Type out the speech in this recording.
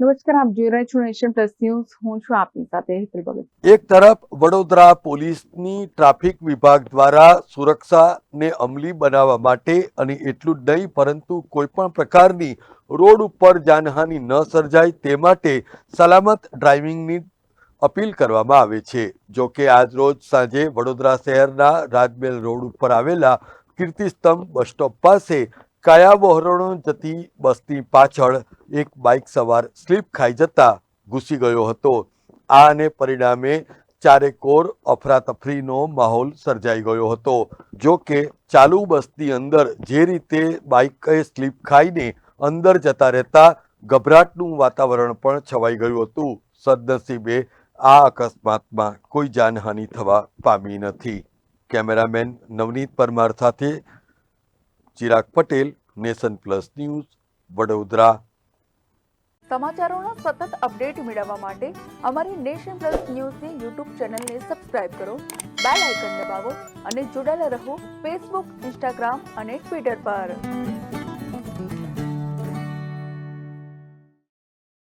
નમસ્કાર, આપ જોઈ રહ્યા છો નેશન પ્લસ ન્યૂઝ. હું છું આપની સાથે હેતલ ભગત. એક તરફ વડોદરા પોલીસની ટ્રાફિક વિભાગ દ્વારા સુરક્ષાને અમલી બનાવવા માટે અને એટલું જ નહીં પરંતુ કોઈ પણ પ્રકારની રોડ ઉપર જાનહાનિ ન સર્જાય તે માટે સલામત ડ્રાઇવિંગની અપીલ કરવામાં આવે છે. જો કે આજ રોજ સાંજે વડોદરા શહેરના રાજમહેલ રોડ ઉપર આવેલા કીર્તિસ્તંભ બસ સ્ટોપ પાસે કાયા વહોરણો જતી બસની પાછળ એક બાઇક સવાર સ્લીપ ખાઈ જતા ઘૂસી ગયો હતો. આને પરિણામે ચારેકોર અફરાતફરીનો માહોલ સર્જાઈ ગયો હતો. જો કે ચાલુ બસની અંદર જે રીતે બાઇકે સ્લીપ ખાઈને અંદર જતા રહેતા ગભરાટનું વાતાવરણ પણ છવાઈ ગયું હતું. સદનસીબે આ અકસ્માતમાં કોઈ જાનહાનિ થવા પામી નથી. કેમેરામેન નવનીત પરમાર સાથે Chirag Patel, nation plus news, Vadodara. સમાચારોના સતત અપડેટ મેળવવા માટે અમારી નેશન પ્લસ ન્યૂઝની યુટ્યુબ ચેનલને સબસ્ક્રાઇબ કરો, બેલ આઇકન દબાવો અને જોડાયેલા રહો ફેસબુક, ઇન્સ્ટાગ્રામ અને ટ્વિટર પર.